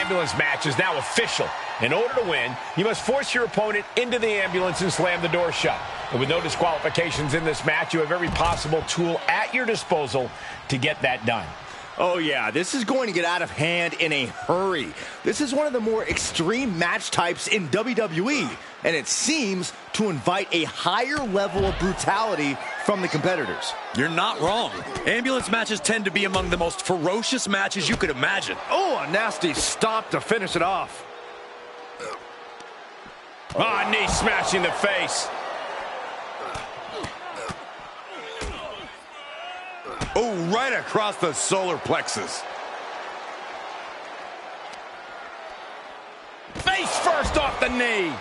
ambulance match is now official. In order to win, you must force your opponent into the ambulance and slam the door shut. And with no disqualifications in this match, you have every possible tool at your disposal to get that done. Oh yeah, this is going to get out of hand in a hurry. This is one of the more extreme match types in WWE, and it seems to invite a higher level of brutality from the competitors. You're not wrong. Ambulance matches tend to be among the most ferocious matches you could imagine. Oh, a nasty stop to finish it off. Knee smashing the face. Oh, right across the solar plexus. Face first off the knee.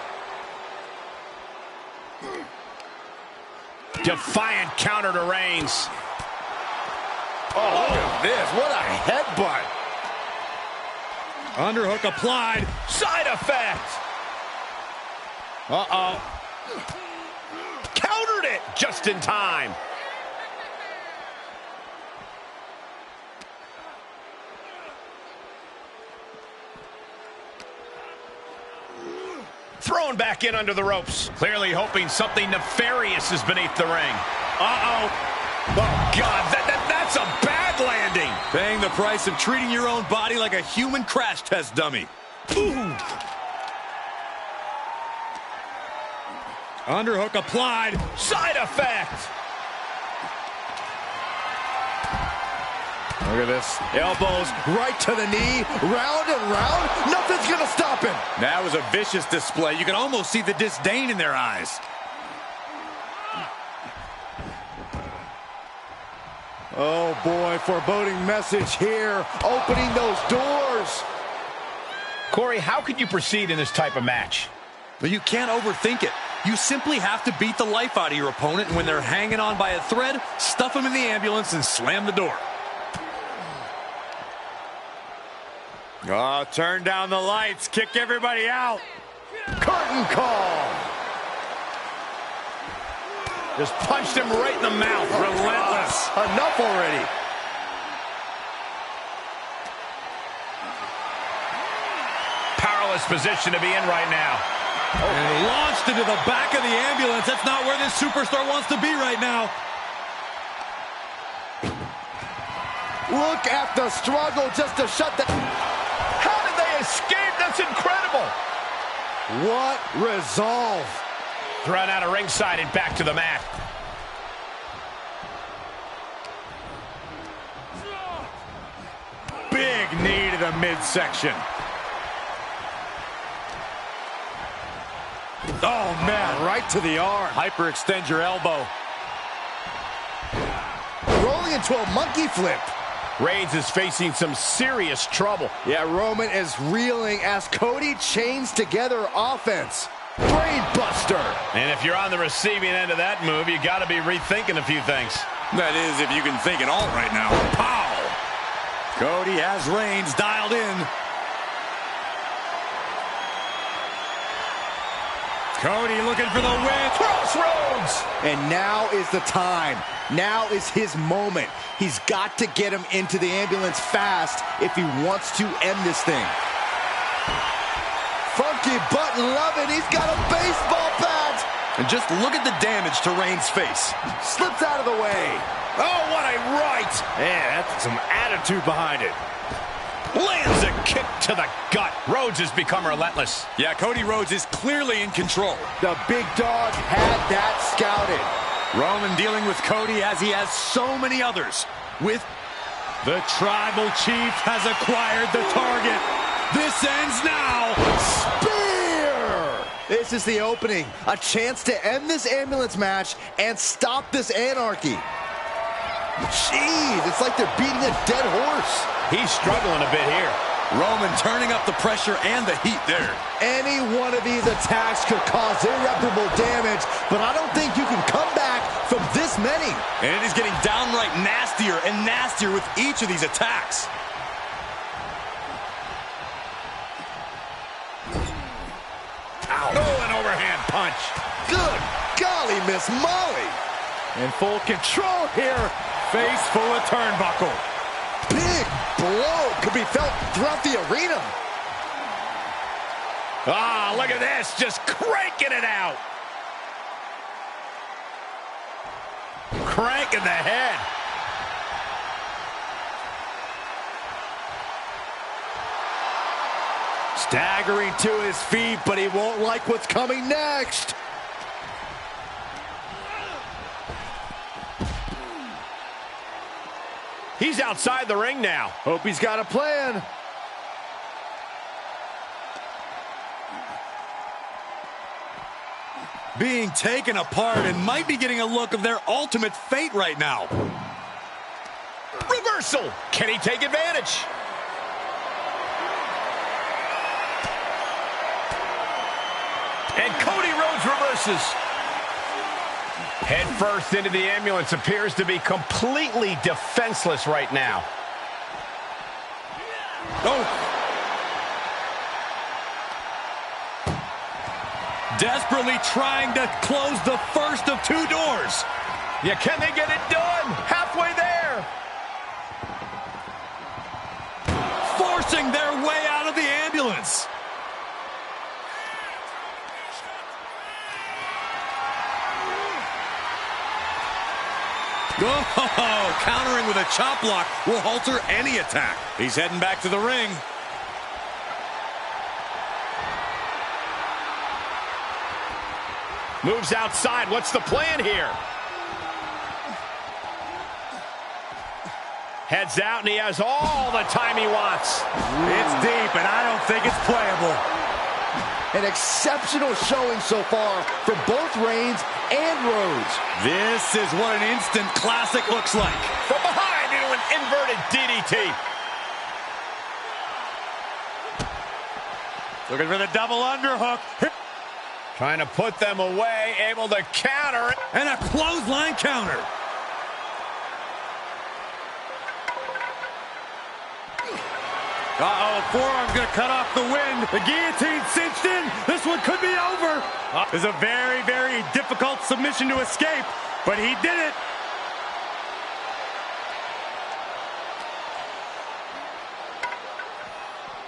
Defiant counter to Reigns. Oh, look at this. What a headbutt. Underhook applied. Side effect. Uh-oh. Countered it just in time. Thrown back in under the ropes. Clearly hoping something nefarious is beneath the ring. Uh-oh. Oh, God, that's a bad landing. Paying the price of treating your own body like a human crash test dummy. Ooh. Underhook applied. Side effect. Look at this. Elbows right to the knee. Round and round. Nothing's going to stop him. That was a vicious display. You can almost see the disdain in their eyes. Oh, boy. Foreboding message here. Opening those doors. Corey, how could you proceed in this type of match? But you can't overthink it. You simply have to beat the life out of your opponent, and when they're hanging on by a thread, stuff them in the ambulance and slam the door. Oh, turn down the lights. Kick everybody out. Curtain call. Just punched him right in the mouth. Relentless. Enough already. Powerless position to be in right now. And launched into the back of the ambulance. That's not where this superstar wants to be right now. Look at the struggle just to shut the... How did they escape? That's incredible. What resolve. Thrown out of ringside and back to the mat. Big knee to the midsection. Oh, man, right to the arm. Hyperextend your elbow. Rolling into a monkey flip. Reigns is facing some serious trouble. Yeah, Roman is reeling as Cody chains together offense. Brain buster. And if you're on the receiving end of that move, you got to be rethinking a few things. That is, if you can think it all right now. Pow! Cody has Reigns dialed in. Cody looking for the win. Crossroads! And now is the time. Now is his moment. He's got to get him into the ambulance fast if he wants to end this thing. Funky button loving. He's got a baseball bat. And just look at the damage to Reigns' face. Slips out of the way. Oh, what a right! Yeah, that's some attitude behind it. Lands a kick to the gut. Rhodes has become relentless. Yeah, Cody Rhodes is clearly in control. The big dog had that scouted. Roman dealing with Cody as he has so many others. With the tribal chief has acquired the target. This ends now. Spear! This is the opening. A chance to end this ambulance match and stop this anarchy. Jeez, it's like they're beating a dead horse. He's struggling a bit here. Roman turning up the pressure and the heat there. Any one of these attacks could cause irreparable damage, but I don't think you can come back from this many. And it is getting downright nastier and nastier with each of these attacks. Ow. Oh, an overhand punch. Good golly, Miss Molly. In full control here. Face full of turnbuckle. Big blow could be felt throughout the arena. Ah, look at this, just cranking it out. Cranking the head. Staggering to his feet, but he won't like what's coming next. He's outside the ring now. Hope he's got a plan. Being taken apart and might be getting a look of their ultimate fate right now. Reversal. Can he take advantage? And Cody Rhodes reverses. Head first into the ambulance, appears to be completely defenseless right now. Oh. Desperately trying to close the first of two doors. Yeah, can they get it done? Halfway there. Forcing their way out of the ambulance. Oh, countering with a chop block will halter any attack. He's heading back to the ring. Moves outside. What's the plan here? Heads out, and he has all the time he wants. It's deep, and I don't think it's playable. An exceptional showing so far from both Reigns and Rhodes. This is what an instant classic looks like. From behind into an inverted DDT. Looking for the double underhook. Trying to put them away, able to counter it. And a clothesline counter. Uh-oh, forearm's gonna cut off the wind. The guillotine cinched in. This one could be over. It's a very, very difficult submission to escape, but he did it.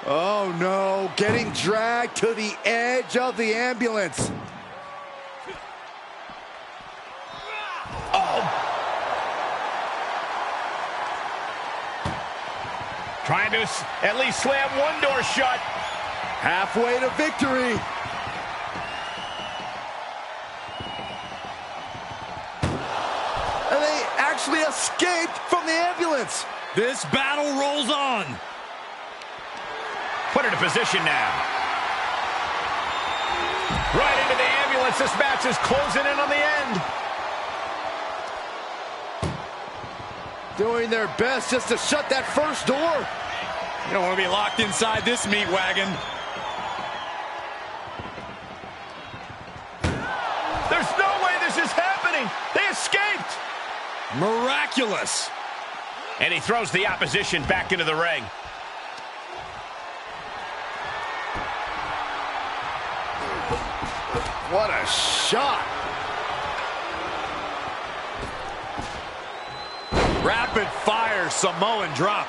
Oh no, getting dragged to the edge of the ambulance. Trying to at least slam one door shut. Halfway to victory. And they actually escaped from the ambulance. This battle rolls on. Put it in position now. Right into the ambulance. This match is closing in on the end. Doing their best just to shut that first door. You don't want to be locked inside this meat wagon. There's no way this is happening. They escaped. Miraculous. And he throws the opposition back into the ring. What a shot. Rapid fire Samoan drop.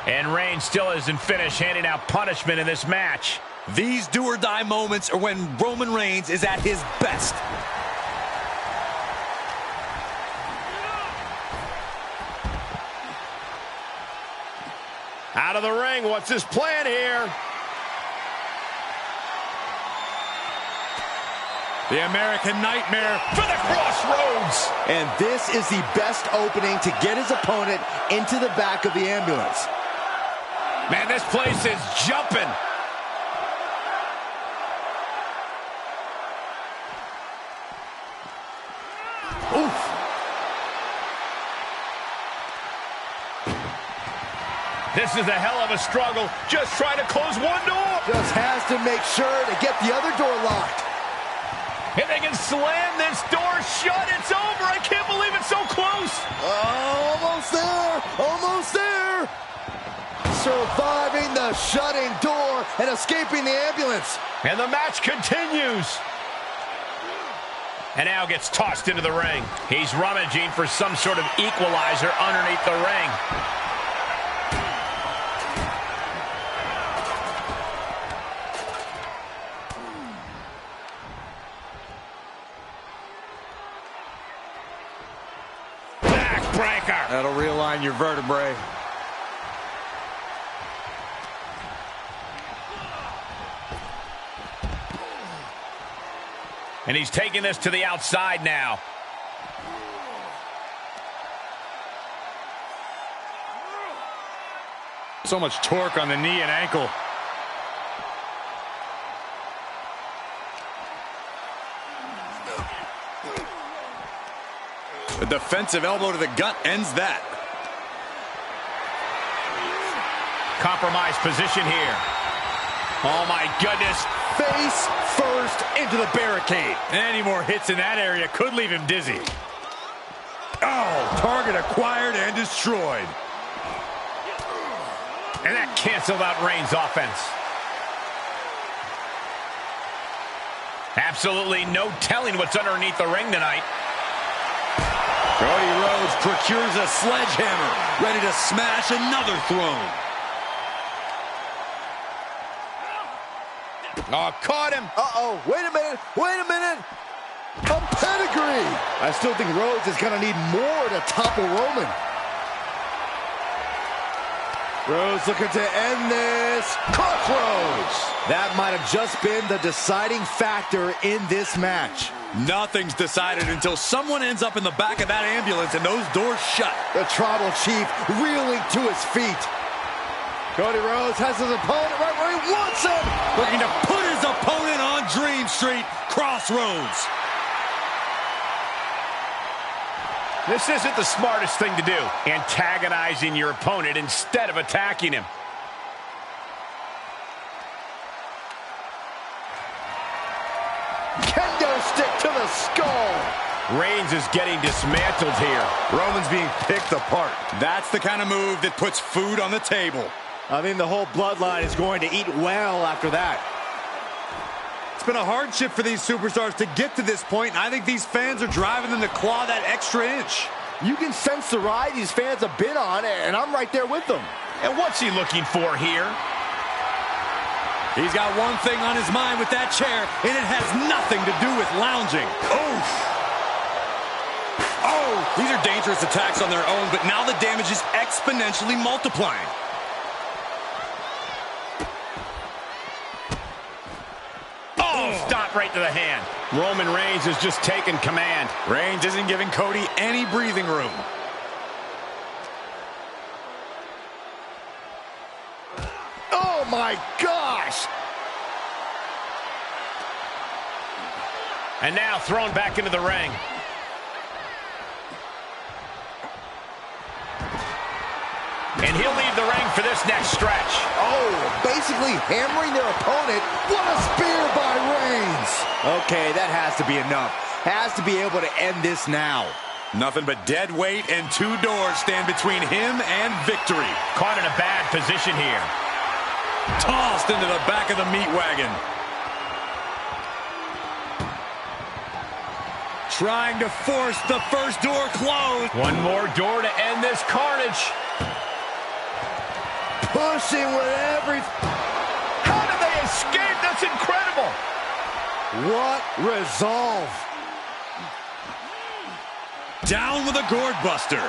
And Reigns still isn't finished handing out punishment in this match. These do-or-die moments are when Roman Reigns is at his best. Out of the ring, what's his plan here? The American Nightmare For the crossroads. And this is the best opening to get his opponent into the back of the ambulance. Man, this place is jumping. Oof. This is a hell of a struggle. Just trying to close one door. Just has to make sure to get the other door locked. If they can slam this door shut, it's over. I can't believe it's so close. Almost there. Almost there. Surviving the shutting door and escaping the ambulance. And the match continues. And now gets tossed into the ring. He's rummaging for some sort of equalizer underneath the ring. breaker. That'll realign your vertebrae. And he's taking this to the outside now. So much torque on the knee and ankle. A defensive elbow to the gut ends that. Compromised position here. Oh my goodness. Face first into the barricade. Any more hits in that area could leave him dizzy. Oh, target acquired and destroyed. And that canceled out Reigns' offense. Absolutely no telling what's underneath the ring tonight. Cody Rhodes procures a sledgehammer, ready to smash another throne. Oh, caught him. Uh-oh, wait a minute, wait a minute. A pedigree. I still think Rhodes is going to need more to topple Roman. Rhodes looking to end this. Crossroads. That might have just been the deciding factor in this match. Nothing's decided until someone ends up in the back of that ambulance and those doors shut. The Tribal Chief reeling to his feet. Cody Rhodes has his opponent right where he wants him. Looking to put his opponent on Dream Street. Crossroads. This isn't the smartest thing to do, antagonizing your opponent instead of attacking him. Kendo stick to the skull. Reigns is getting dismantled here. Roman's being picked apart. That's the kind of move that puts food on the table. I think the whole bloodline is going to eat well after that. It's been a hardship for these superstars to get to this point, and I think these fans are driving them to claw that extra inch. You can sense the ride these fans have been on, and I'm right there with them. And what's he looking for here? He's got one thing on his mind with that chair, and it has nothing to do with lounging. Oof. Oh, these are dangerous attacks on their own, but now the damage is exponentially multiplying. Stop right to the hand. Roman Reigns has just taken command. Reigns isn't giving Cody any breathing room. Oh my gosh! And now thrown back into the ring. And he'll leave the ring for this next stretch. Oh, basically hammering their opponent. What a spear by Reigns. Okay, that has to be enough. Has to be able to end this now. Nothing but dead weight and two doors stand between him and victory. Caught in a bad position here. Tossed into the back of the meat wagon. Trying to force the first door closed. One more door to end this carnage. Pushing with every... How did they escape? That's incredible. What resolve. Down with a gourd buster.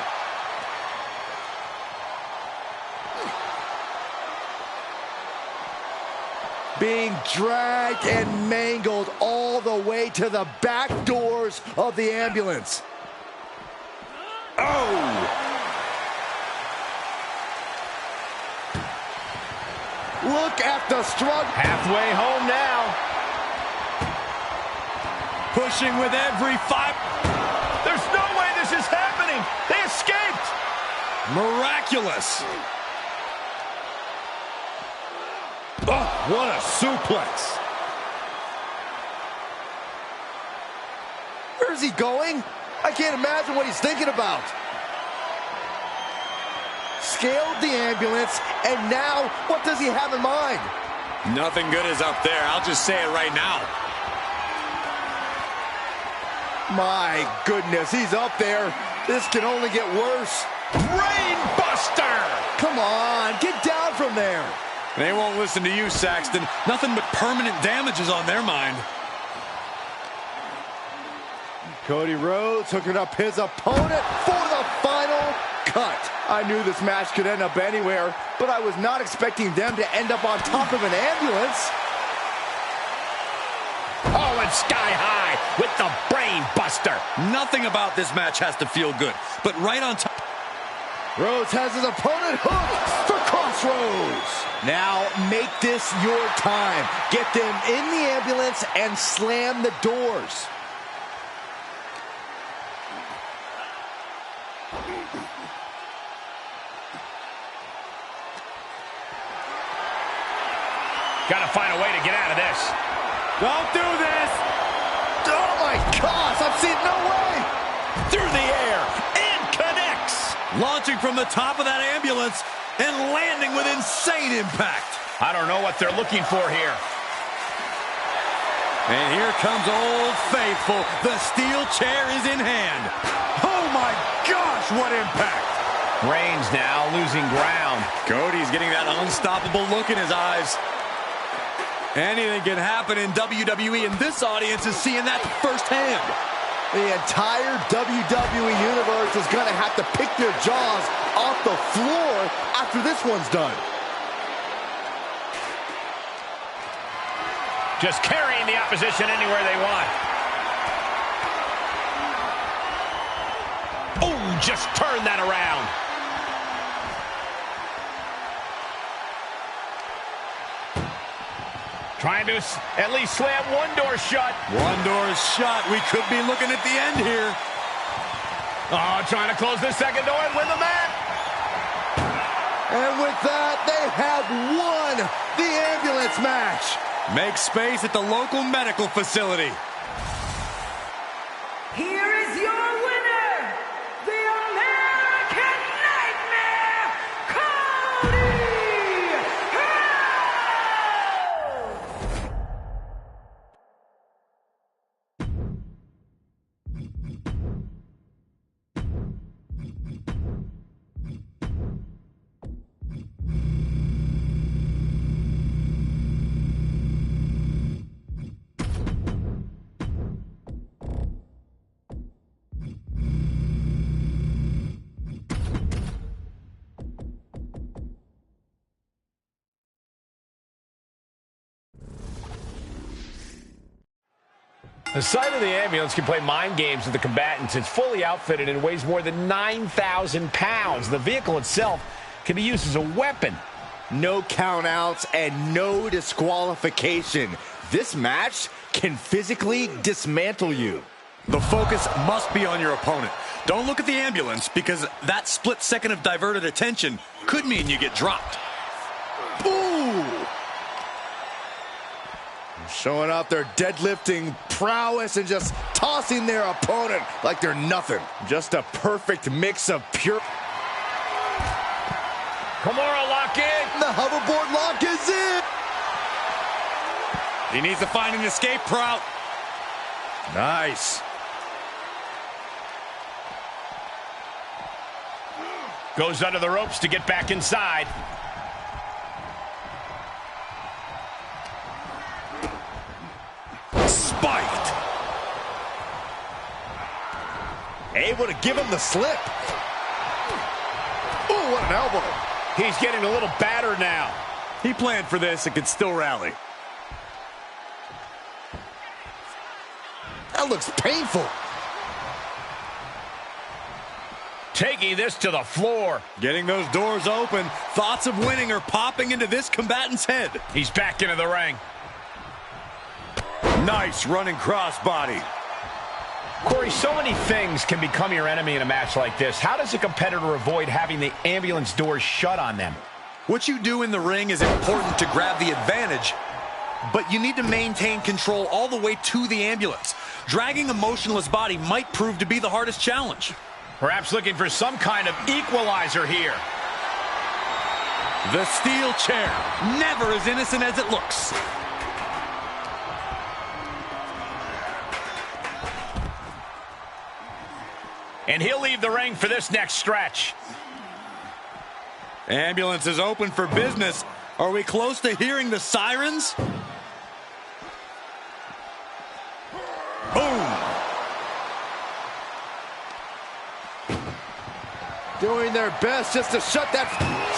Being dragged and mangled all the way to the back doors of the ambulance. Oh! Look at the struggle. Halfway home now. Pushing with every five. There's no way this is happening. They escaped. Miraculous. Oh, what a suplex. Where's he going? I can't imagine what he's thinking about. Scaled the ambulance, and now what does he have in mind? Nothing good is up there. I'll just say it right now. My goodness, he's up there. This can only get worse. Brainbuster! Come on, get down from there. They won't listen to you, Saxton. Nothing but permanent damage is on their mind. Cody Rhodes hooking up his opponent for the final cut. I knew this match could end up anywhere, but I was not expecting them to end up on top of an ambulance. Oh, and sky high with the brain buster. Nothing about this match has to feel good, but right on top. Rhodes has his opponent hooked for Crossroads. Now make this your time. Get them in the ambulance and slam the doors. Got to find a way to get out of this. Don't do this! Oh my gosh, I've seen no way! Through the air and connects. Launching from the top of that ambulance and landing with insane impact. I don't know what they're looking for here. And here comes Old Faithful. The steel chair is in hand. Oh my gosh, what impact! Reigns now losing ground. Cody's getting that unstoppable look in his eyes. Anything can happen in WWE, and this audience is seeing that firsthand. The entire WWE Universe is going to have to pick their jaws off the floor after this one's done. Just carrying the opposition anywhere they want. Oh, just turn that around. Trying to at least slam one door shut. One door is shut. We could be looking at the end here. Oh, trying to close this second door and win the match. And with that, they have won the ambulance match. Make space at the local medical facility. Here is your winner, the American Nightmare, Cody The sight of the ambulance can play mind games with the combatants. It's fully outfitted and weighs more than 9,000 pounds. The vehicle itself can be used as a weapon. No countouts and no disqualification. This match can physically dismantle you. The focus must be on your opponent. Don't look at the ambulance, because that split second of diverted attention could mean you get dropped. Ooh! Showing off their deadlifting prowess and just tossing their opponent like they're nothing. Just a perfect mix of pure... Kimura lock in. The hoverboard lock is in. He needs to find an escape route. Nice. Goes under the ropes to get back inside. Spiked. Able to give him the slip. Ooh, what an elbow. He's getting a little battered now. He planned for this and could still rally. That looks painful. Taking this to the floor. Getting those doors open. Thoughts of winning are popping into this combatant's head. He's back into the ring. Nice running crossbody. Corey, so many things can become your enemy in a match like this. How does a competitor avoid having the ambulance doors shut on them? What you do in the ring is important to grab the advantage, but you need to maintain control all the way to the ambulance. Dragging a motionless body might prove to be the hardest challenge. Perhaps looking for some kind of equalizer here. The steel chair, never as innocent as it looks. And he'll leave the ring for this next stretch. Ambulance is open for business. Are we close to hearing the sirens? Boom! Doing their best just to shut that,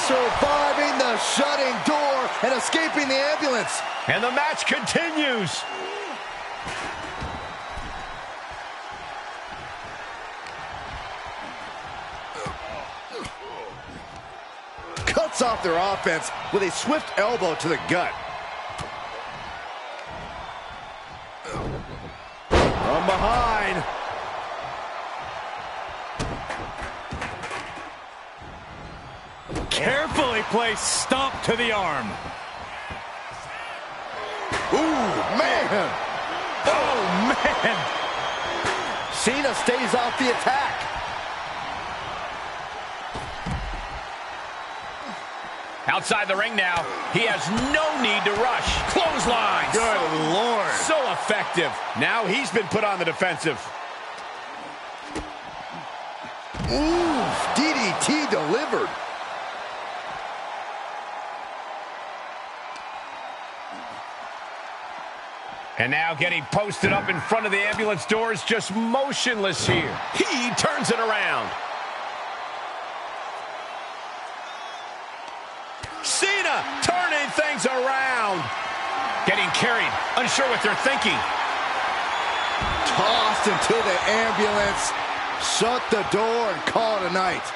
surviving the shutting door and escaping the ambulance. And the match continues. Cuts off their offense with a swift elbow to the gut. From behind. Carefully placed stomp to the arm. Ooh, man. Oh, man. Cena stays off the attack. Outside the ring now. He has no need to rush. Clotheslines. Good Lord. So effective. Now he's been put on the defensive. Ooh, DDT delivered. And now getting posted up in front of the ambulance doors, just motionless here. He turns it around. Cena turning things around. Getting carried, unsure what they're thinking. Tossed into the ambulance. Shut the door and call it a night.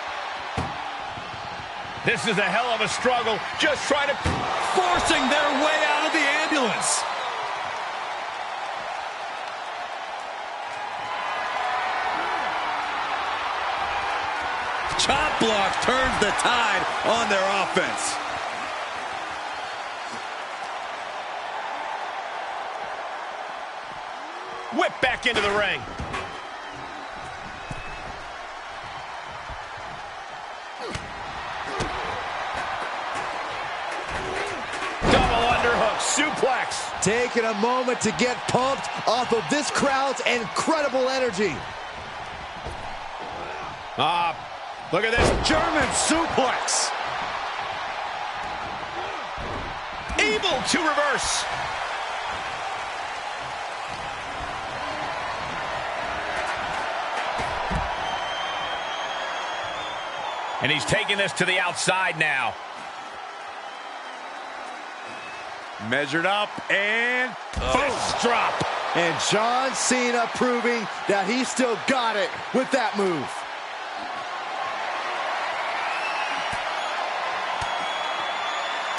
This is a hell of a struggle. Just trying to... Forcing their way out of the ambulance. Chop block turns the tide on their offense. Whip back into the ring. Double underhook, suplex. Taking a moment to get pumped off of this crowd's incredible energy. Look at this. German suplex. Able to reverse. And he's taking this to the outside now. Measured up and Fist drop. And John Cena proving that he still got it with that move.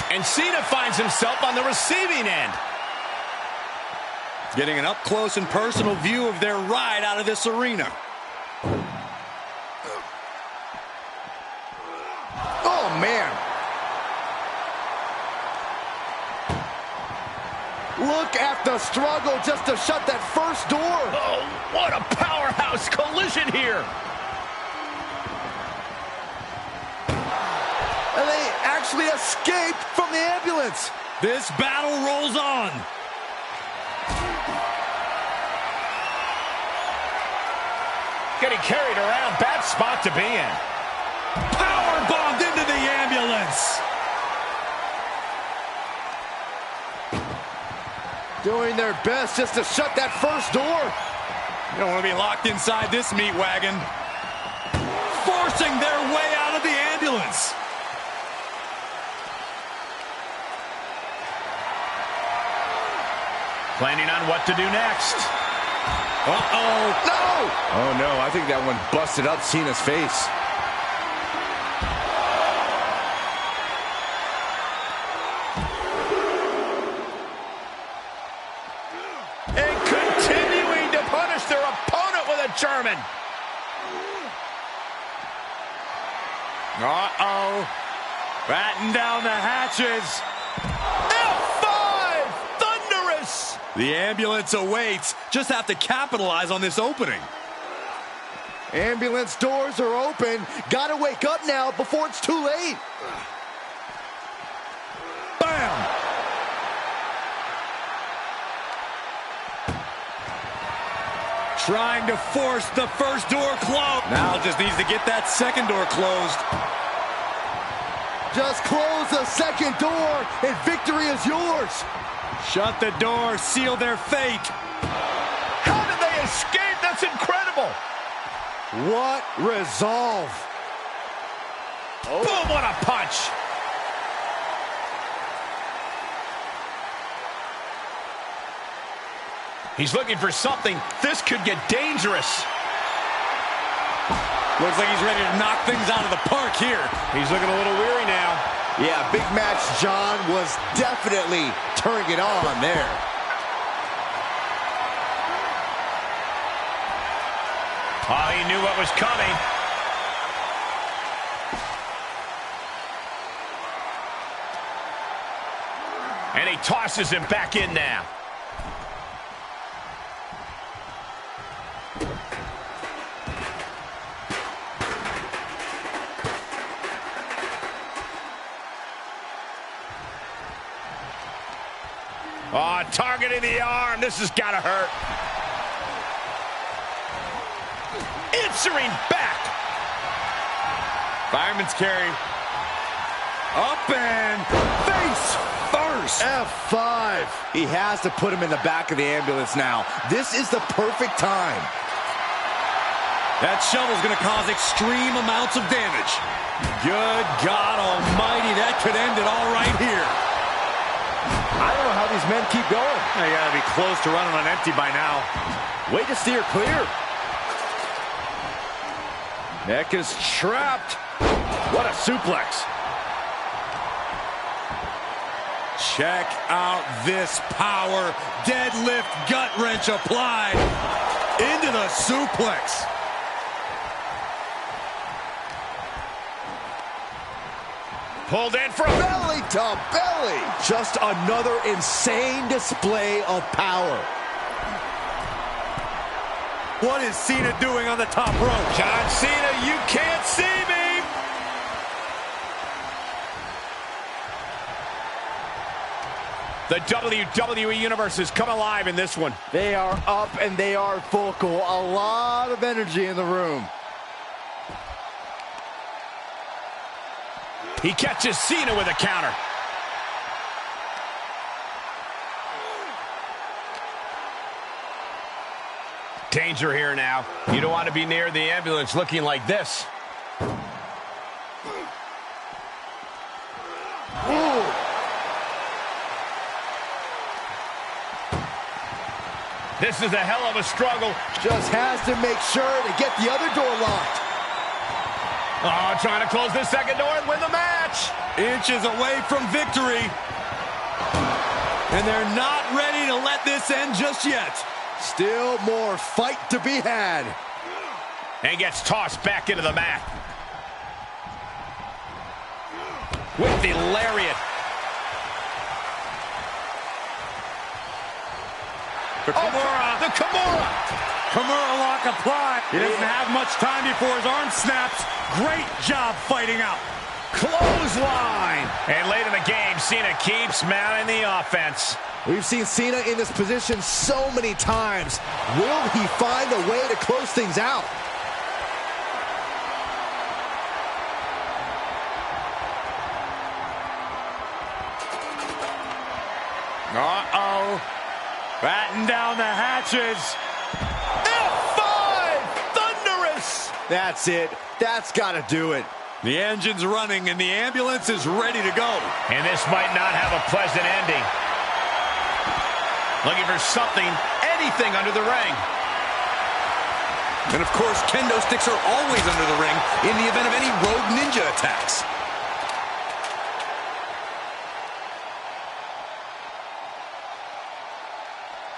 And Cena finds himself on the receiving end. getting an up-close and personal view of their ride out of this arena. Oh, man. Look at the struggle just to shut that first door. Oh, what a powerhouse collision here. And they actually escaped from the ambulance. This battle rolls on. Getting carried around, bad spot to be in. Power bombed into the ambulance. Doing their best just to shut that first door. You don't want to be locked inside this meat wagon. Forcing their way out of the ambulance. Planning on what to do next. Uh-oh. No! Oh, no, I think that one busted up Cena's face. And continuing to punish their opponent with a German. Uh-oh. Batten down the hatches. F5! Thunderous! The ambulance awaits. Just have to capitalize on this opening. Ambulance doors are open. Gotta wake up now before it's too late. Bam! Trying to force the first door closed. Now just needs to get that second door closed. Just close the second door and victory is yours. Shut the door, seal their fate. How did they escape? That's incredible. What resolve. Oh. Boom, what a punch. He's looking for something. This could get dangerous. Looks like he's ready to knock things out of the park here. He's looking a little weary now. Yeah, big match John was definitely turning it on there. Oh, he knew what was coming. And he tosses him back in now. Oh, targeting the arm. This has got to hurt. Answering back. Fireman's carry. Up and face first. F5. He has to put him in the back of the ambulance now. This is the perfect time. That shovel's going to cause extreme amounts of damage. Good God almighty, that could end it all right here. I don't know how these men keep going. They got to be close to running on empty by now. Way to steer clear. Neck is trapped. What a suplex. Check out this power. Deadlift gut wrench applied. Into the suplex. Pulled in for a belly to belly. Just another insane display of power. What is Cena doing on the top rope? John Cena, you can't see me. The WWE Universe has come alive in this one. They are up and they are vocal. A lot of energy in the room. He catches Cena with a counter. Danger here now. You don't want to be near the ambulance looking like this. Ooh. This is a hell of a struggle. Just has to make sure to get the other door locked. Oh, trying to close this second door and win the match. Inches away from victory. And they're not ready to let this end just yet. Still more fight to be had. And gets tossed back into the mat. With the lariat. The Kimura. The Kimura. Kimura lock applied. He doesn't have much time before his arm snaps. Great job fighting out. Clothesline. And late in the game, Cena keeps mounting the offense. We've seen Cena in this position so many times. Will he find a way to close things out? Uh-oh. Batten down the hatches. F5! Thunderous! That's it. That's got to do it. The engine's running and the ambulance is ready to go. And this might not have a pleasant ending. Looking for something, anything under the ring. And of course, kendo sticks are always under the ring in the event of any rogue ninja attacks.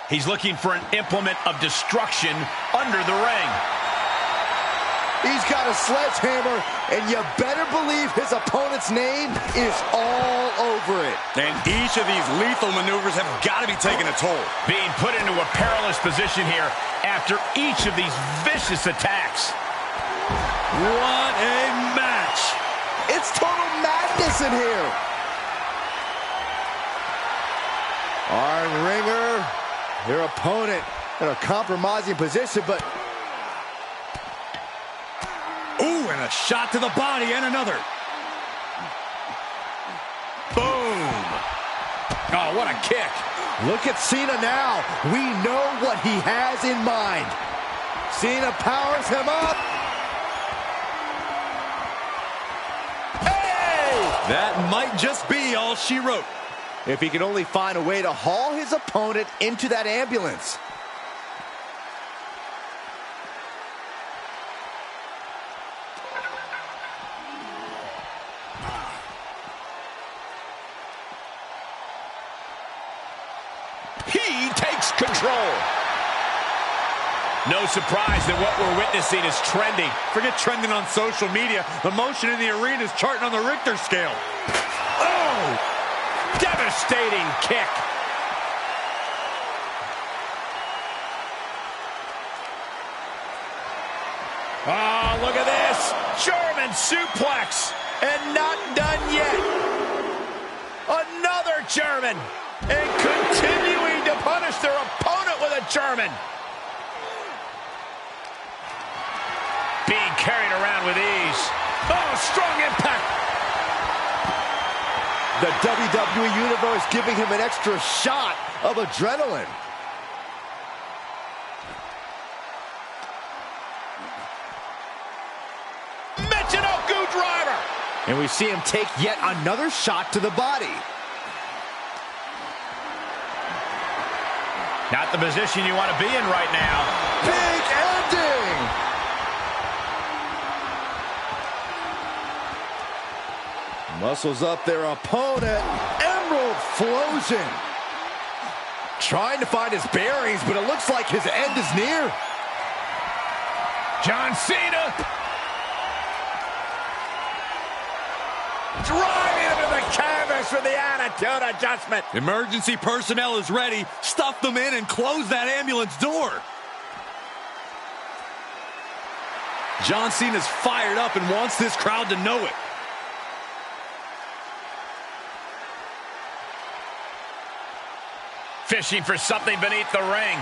He's looking for an implement of destruction under the ring. He's got a sledgehammer, and you better believe his opponent's name is all over it. And each of these lethal maneuvers have got to be taking a toll. Being put into a perilous position here after each of these vicious attacks. What a match. It's total madness in here. Arm Ringer, their opponent in a compromising position, but... Ooh, and a shot to the body and another. Boom. Oh, what a kick. Look at Cena now. We know what he has in mind. Cena powers him up. That might just be all she wrote. If he can only find a way to haul his opponent into that ambulance. He takes control. No surprise that what we're witnessing is trending. Forget trending on social media. The motion in the arena is charting on the Richter scale. Oh! Devastating kick. Oh, look at this. German suplex. And not done yet. Another German. And continuing to punish their opponent with a German. Being carried around with ease. Oh, strong impact. The WWE Universe giving him an extra shot of adrenaline. Michinoku driver. And we see him take yet another shot to the body. Not the position you want to be in right now. Big ending. Muscles up their opponent. Emerald Flosion. Trying to find his bearings, but it looks like his end is near. John Cena. Driving him to the canvas with the attitude adjustment. Emergency personnel is ready. Stuff them in and close that ambulance door. John Cena's fired up and wants this crowd to know it. Fishing for something beneath the ring.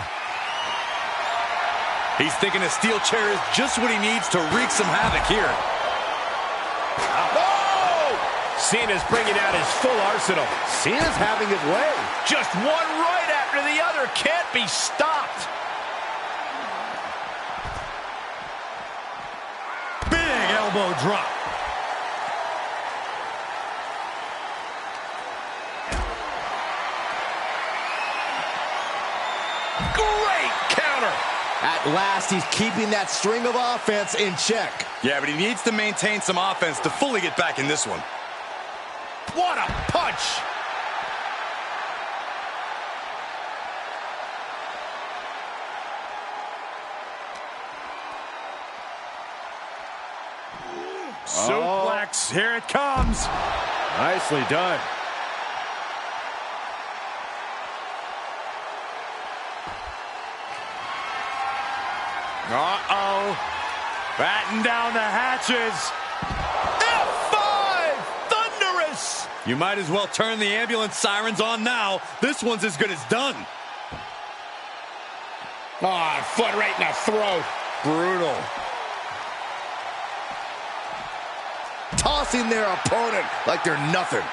He's thinking a steel chair is just what he needs to wreak some havoc here. Cena's bringing out his full arsenal. Cena's having his way. Just one right after the other. Can't be stopped. Big elbow drop. Great counter. At last, he's keeping that string of offense in check. Yeah, but he needs to maintain some offense to fully get back in this one. What a punch! Suplex, here it comes. Nicely done. Uh-oh. Batten down the hatches. You might as well turn the ambulance sirens on now. This one's as good as done. Oh, foot right in the throat. Brutal. Tossing their opponent like they're nothing.